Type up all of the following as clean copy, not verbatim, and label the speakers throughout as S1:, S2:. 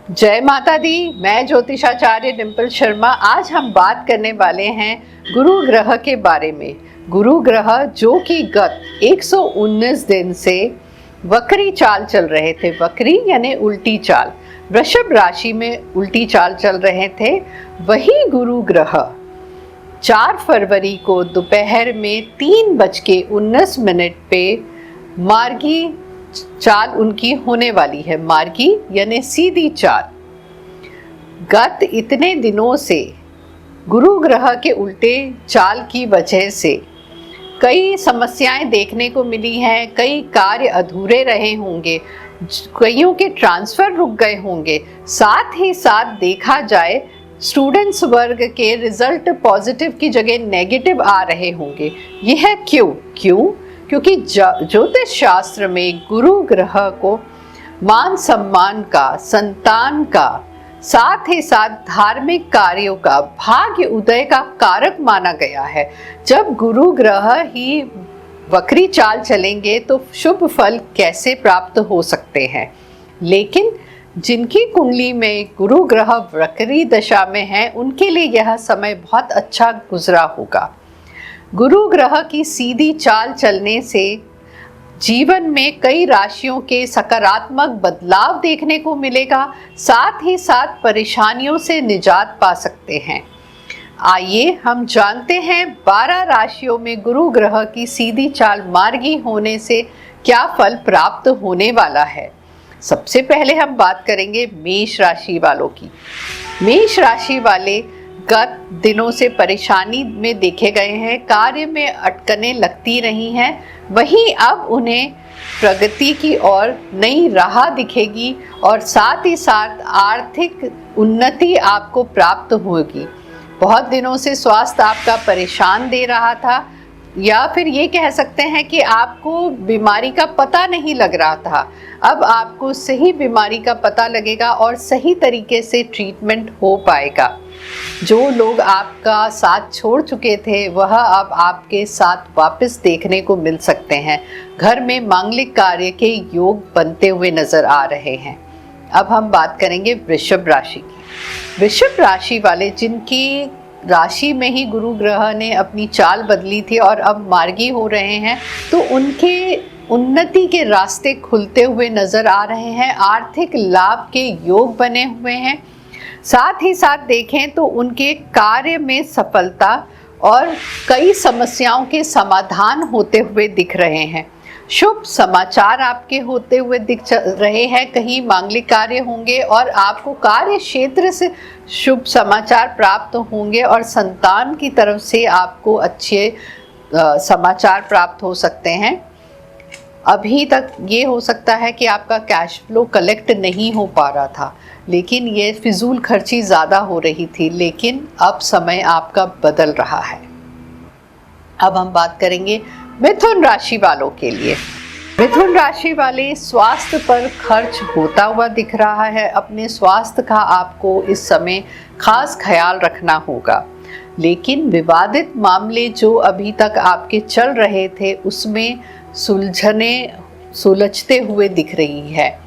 S1: जय माता दी। मैं ज्योतिषाचार्य डिम्पल शर्मा। आज हम बात करने वाले हैं गुरु ग्रह के बारे में। गुरु ग्रह जो कि गत 119 दिन से वक्री चाल चल रहे थे। वक्री यानी उल्टी चाल, वृषभ राशि में उल्टी चाल चल रहे थे। वही गुरु ग्रह 4 फरवरी को दोपहर में 3:19 पे मार्गी चाल उनकी होने वाली है। मार्गी यानी सीधी चाल। गत इतने दिनों से गुरु ग्रह के उल्टे चाल की वजह से कई समस्याएं देखने को मिली हैं। कई कार्य अधूरे रहे होंगे, कईयों के ट्रांसफर रुक गए होंगे। साथ ही साथ देखा जाए स्टूडेंट्स वर्ग के रिजल्ट पॉजिटिव की जगह नेगेटिव आ रहे होंगे। यह क्यों? क्योंकि ज्योतिष शास्त्र में गुरु ग्रह को मान सम्मान का, संतान का, साथ ही साथ धार्मिक कार्यों का, भाग्य उदय का कारक माना गया है। जब गुरु ग्रह ही वक्री चाल चलेंगे तो शुभ फल कैसे प्राप्त हो सकते हैं। लेकिन जिनकी कुंडली में गुरु ग्रह वक्री दशा में है उनके लिए यह समय बहुत अच्छा गुजरा होगा। गुरु ग्रह की सीधी चाल चलने से जीवन में कई राशियों के सकारात्मक बदलाव देखने को मिलेगा। साथ ही साथ परेशानियों से निजात पा सकते हैं। आइए हम जानते हैं 12 राशियों में गुरु ग्रह की सीधी चाल मार्गी होने से क्या फल प्राप्त होने वाला है। सबसे पहले हम बात करेंगे मेष राशि वालों की। मेष राशि वाले गत दिनों से परेशानी में देखे गए हैं। कार्य में अटकनें लगती रही हैं। वहीं अब उन्हें प्रगति की ओर नई राह दिखेगी और साथ ही साथ आर्थिक उन्नति आपको प्राप्त होगी। बहुत दिनों से स्वास्थ्य आपका परेशान दे रहा था, या फिर ये कह सकते हैं कि आपको बीमारी का पता नहीं लग रहा था। अब आपको सही बीमारी का पता लगेगा और सही तरीके से ट्रीटमेंट हो पाएगा। जो लोग आपका साथ छोड़ चुके थे वह अब आपके साथ वापस देखने को मिल सकते हैं। घर में मांगलिक कार्य के योग बनते हुए नजर आ रहे हैं। अब हम बात करेंगे वृषभ राशि की। वृषभ राशि वाले जिनकी राशि में ही गुरु ग्रह ने अपनी चाल बदली थी और अब मार्गी हो रहे हैं, तो उनके उन्नति के रास्ते खुलते हुए नजर आ रहे हैं। आर्थिक लाभ के योग बने हुए हैं। साथ ही साथ देखें तो उनके कार्य में सफलता और कई समस्याओं के समाधान होते हुए दिख रहे हैं। शुभ समाचार आपके होते हुए दिख रहे हैं। कहीं मांगलिक कार्य होंगे और आपको कार्य क्षेत्र से शुभ समाचार प्राप्त होंगे और संतान की तरफ से आपको अच्छे समाचार प्राप्त हो सकते हैं। अभी तक ये हो सकता है कि आपका कैश फ्लो कलेक्ट नहीं हो पा रहा था, लेकिन ये फिजूल खर्ची ज़्यादा हो रही थी, लेकिन अब समय आपका बदल रहा है। अब हम बात करेंगे मिथुन राशि वालों के लिए। मिथुन राशि वाले स्वास्थ्य पर खर्च होता हुआ दिख रहा है। अपने स्वास्थ्य का आपको इस समय खास ख्याल रखना होगा। लेकिन विवादित मामले जो अभी तक आपके चल रहे थे उसमें सुलझते हुए दिख रही है।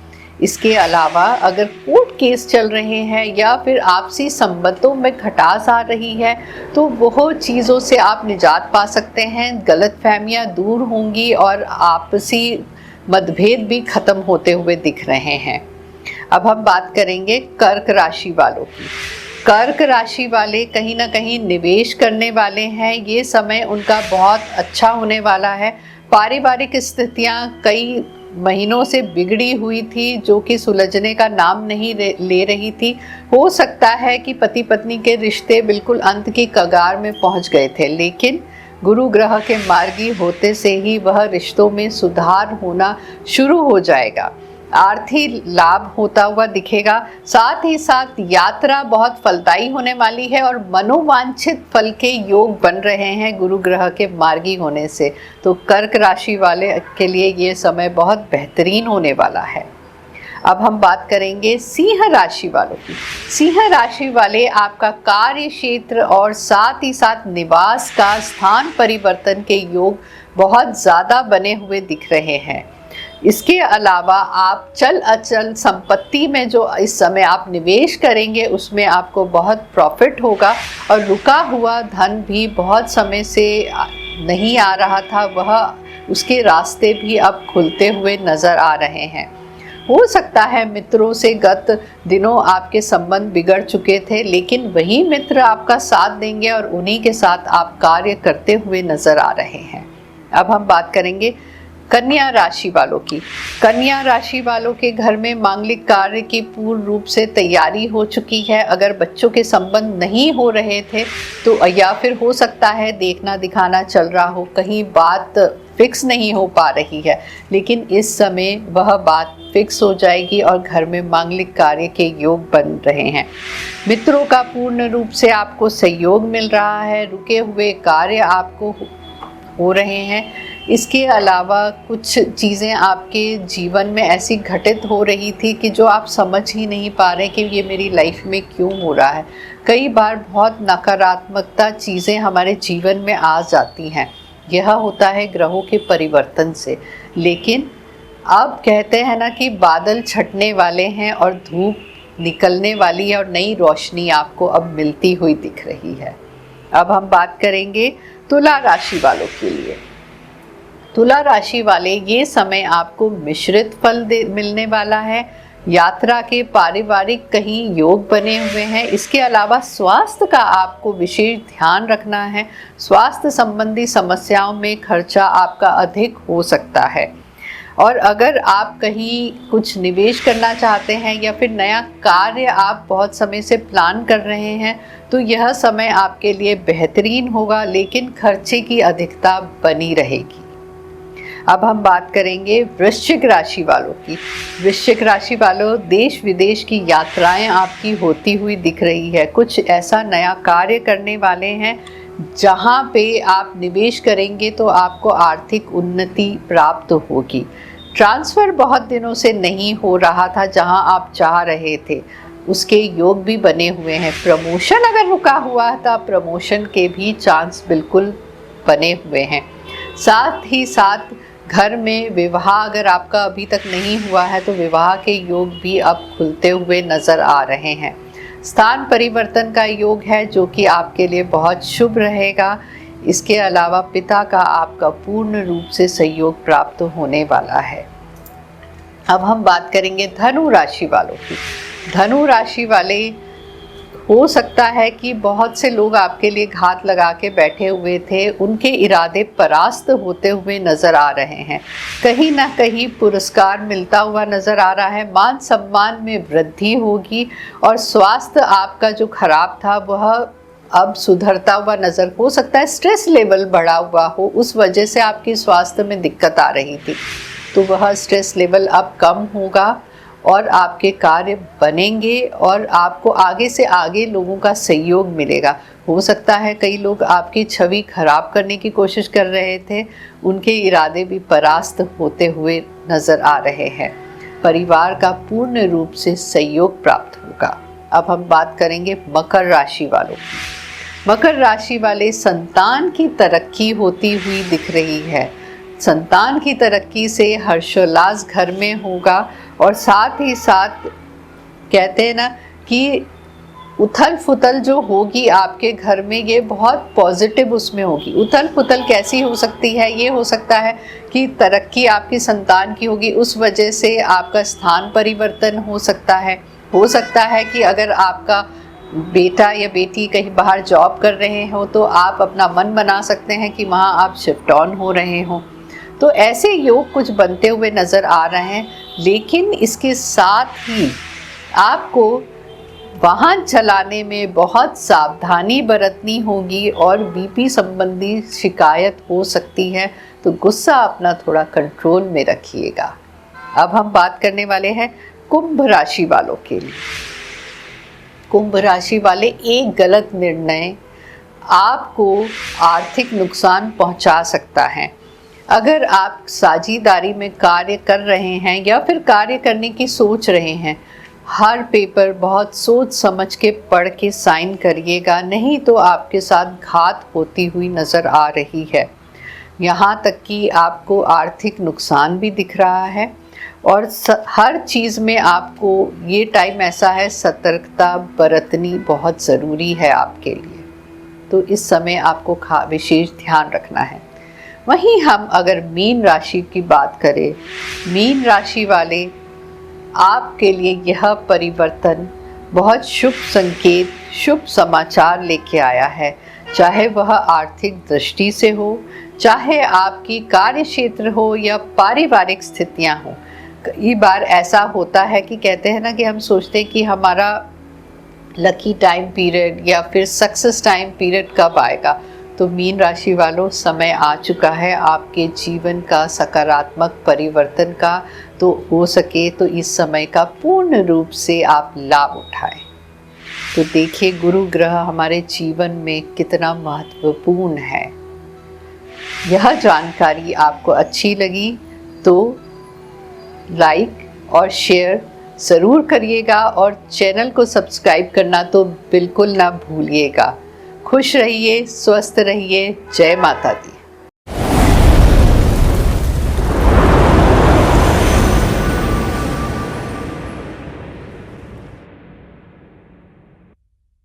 S1: इसके अलावा अगर कोर्ट केस चल रहे हैं या फिर आपसी संबंधों में खटास आ रही है तो वह चीज़ों से आप निजात पा सकते हैं। गलतफहमियां दूर होंगी और आपसी मतभेद भी खत्म होते हुए दिख रहे हैं। अब हम बात करेंगे कर्क राशि वालों की। कर्क राशि वाले कहीं ना कहीं निवेश करने वाले हैं। ये समय उनका बहुत अच्छा होने वाला है। पारिवारिक स्थितियां कई महीनों से बिगड़ी हुई थी जो कि सुलझने का नाम नहीं ले रही थी। हो सकता है कि पति पत्नी के रिश्ते बिल्कुल अंत की कगार में पहुंच गए थे, लेकिन गुरु ग्रह के मार्गी होते से ही वह रिश्तों में सुधार होना शुरू हो जाएगा। आर्थिक लाभ होता हुआ दिखेगा। साथ ही साथ यात्रा बहुत फलदायी होने वाली है और मनोवांछित फल के योग बन रहे हैं गुरु ग्रह के मार्गी होने से। तो कर्क राशि वाले के लिए ये समय बहुत बेहतरीन होने वाला है। अब हम बात करेंगे सिंह राशि वालों की। सिंह राशि वाले आपका कार्य क्षेत्र और साथ ही साथ निवास का स्थान परिवर्तन के योग बहुत ज़्यादा बने हुए दिख रहे हैं। इसके अलावा आप चल अचल संपत्ति में जो इस समय आप निवेश करेंगे उसमें आपको बहुत प्रॉफिट होगा, और रुका हुआ धन भी बहुत समय से नहीं आ रहा था, वह उसके रास्ते भी अब खुलते हुए नज़र आ रहे हैं। हो सकता है मित्रों से गत दिनों आपके संबंध बिगड़ चुके थे, लेकिन वही मित्र आपका साथ देंगे और उन्हीं के साथ आप कार्य करते हुए नज़र आ रहे हैं। अब हम बात करेंगे कन्या राशि वालों की। कन्या राशि वालों के घर में मांगलिक कार्य की पूर्ण रूप से तैयारी हो चुकी है। अगर बच्चों के संबंध नहीं हो रहे थे तो, या फिर हो सकता है देखना दिखाना चल रहा हो, कहीं बात फिक्स नहीं हो पा रही है, लेकिन इस समय वह बात फिक्स हो जाएगी और घर में मांगलिक कार्य के योग बन रहे हैं। मित्रों का पूर्ण रूप से आपको सहयोग मिल रहा है, रुके हुए कार्य आपको हो रहे हैं। इसके अलावा कुछ चीज़ें आपके जीवन में ऐसी घटित हो रही थी कि जो आप समझ ही नहीं पा रहे कि ये मेरी लाइफ में क्यों हो रहा है। कई बार बहुत नकारात्मकता चीज़ें हमारे जीवन में आ जाती हैं, यह होता है ग्रहों के परिवर्तन से। लेकिन अब कहते हैं ना कि बादल छटने वाले हैं और धूप निकलने वाली है और नई रोशनी आपको अब मिलती हुई दिख रही है। अब हम बात करेंगे तुला राशि वालों के लिए। तुला राशि वाले, ये समय आपको मिश्रित फल मिलने वाला है। यात्रा के पारिवारिक कहीं योग बने हुए हैं। इसके अलावा स्वास्थ्य का आपको विशेष ध्यान रखना है। स्वास्थ्य संबंधी समस्याओं में खर्चा आपका अधिक हो सकता है। और अगर आप कहीं कुछ निवेश करना चाहते हैं या फिर नया कार्य आप बहुत समय से प्लान कर रहे हैं तो यह समय आपके लिए बेहतरीन होगा, लेकिन खर्चे की अधिकता बनी रहेगी। अब हम बात करेंगे वृश्चिक राशि वालों की। वृश्चिक राशि वालों, देश विदेश की यात्राएं आपकी होती हुई दिख रही है। कुछ ऐसा नया कार्य करने वाले हैं जहां पे आप निवेश करेंगे तो आपको आर्थिक उन्नति प्राप्त होगी। ट्रांसफ़र बहुत दिनों से नहीं हो रहा था, जहां आप चाह रहे थे उसके योग भी बने हुए हैं। प्रमोशन अगर रुका हुआ था, प्रमोशन के भी चांस बिल्कुल बने हुए हैं। साथ ही साथ घर में विवाह अगर आपका अभी तक नहीं हुआ है तो विवाह के योग भी अब खुलते हुए नज़र आ रहे हैं। स्थान परिवर्तन का योग है जो कि आपके लिए बहुत शुभ रहेगा। इसके अलावा पिता का आपका पूर्ण रूप से सहयोग प्राप्त होने वाला है। अब हम बात करेंगे धनु राशि वालों की। धनु राशि वाले, हो सकता है कि बहुत से लोग आपके लिए घात लगा के बैठे हुए थे, उनके इरादे परास्त होते हुए नज़र आ रहे हैं। कहीं ना कहीं पुरस्कार मिलता हुआ नज़र आ रहा है। मान सम्मान में वृद्धि होगी और स्वास्थ्य आपका जो खराब था वह अब सुधरता हुआ नज़र, हो सकता है स्ट्रेस लेवल बढ़ा हुआ हो, उस वजह से आपकी स्वास्थ्य में दिक्कत आ रही थी, तो वह स्ट्रेस लेवल अब कम होगा और आपके कार्य बनेंगे और आपको आगे से आगे लोगों का सहयोग मिलेगा। हो सकता है कई लोग आपकी छवि खराब करने की कोशिश कर रहे थे, उनके इरादे भी परास्त होते हुए नज़र आ रहे हैं। परिवार का पूर्ण रूप से सहयोग प्राप्त होगा। अब हम बात करेंगे मकर राशि वालों की। मकर राशि वाले, संतान की तरक्की होती हुई दिख रही है। संतान की तरक्की से हर्षोल्लास घर में होगा और साथ ही साथ कहते हैं ना कि उथल पुथल जो होगी आपके घर में, ये बहुत पॉजिटिव उसमें होगी। उथल पुथल कैसी हो सकती है? ये हो सकता है कि तरक्की आपकी संतान की होगी, उस वजह से आपका स्थान परिवर्तन हो सकता है। हो सकता है कि अगर आपका बेटा या बेटी कहीं बाहर जॉब कर रहे हो तो आप अपना मन बना सकते हैं कि वहाँ आप शिफ्ट ऑन हो रहे हो। तो ऐसे योग कुछ बनते हुए नज़र आ रहे हैं, लेकिन इसके साथ ही आपको वाहन चलाने में बहुत सावधानी बरतनी होगी और बीपी संबंधी शिकायत हो सकती है, तो गुस्सा अपना थोड़ा कंट्रोल में रखिएगा। अब हम बात करने वाले हैं कुंभ राशि वालों के लिए। कुंभ राशि वाले, एक गलत निर्णय आपको आर्थिक नुकसान पहुंचा सकता है। अगर आप साझेदारी में कार्य कर रहे हैं या फिर कार्य करने की सोच रहे हैं, हर पेपर बहुत सोच समझ के पढ़ के साइन करिएगा, नहीं तो आपके साथ घात होती हुई नज़र आ रही है। यहाँ तक कि आपको आर्थिक नुकसान भी दिख रहा है और हर चीज़ में आपको ये टाइम ऐसा है, सतर्कता बरतनी बहुत ज़रूरी है आपके लिए। तो इस समय आपको विशेष ध्यान रखना है। वहीं हम अगर मीन राशि की बात करें, मीन राशि वाले आपके लिए यह परिवर्तन बहुत शुभ संकेत, शुभ समाचार लेके आया है। चाहे वह आर्थिक दृष्टि से हो, चाहे आपकी कार्य क्षेत्र हो या पारिवारिक स्थितियां हो। कई बार ऐसा होता है कि कहते हैं ना कि हम सोचते हैं कि हमारा लकी टाइम पीरियड या फिर सक्सेस टाइम पीरियड कब आएगा। तो मीन राशि वालों, समय आ चुका है आपके जीवन का सकारात्मक परिवर्तन का। तो हो सके तो इस समय का पूर्ण रूप से आप लाभ उठाएं। तो देखिए गुरु ग्रह हमारे जीवन में कितना महत्वपूर्ण है। यह जानकारी आपको अच्छी लगी तो लाइक और शेयर ज़रूर करिएगा और चैनल को सब्सक्राइब करना तो बिल्कुल ना भूलिएगा। खुश रहिए, स्वस्थ रहिए। जय माता दी।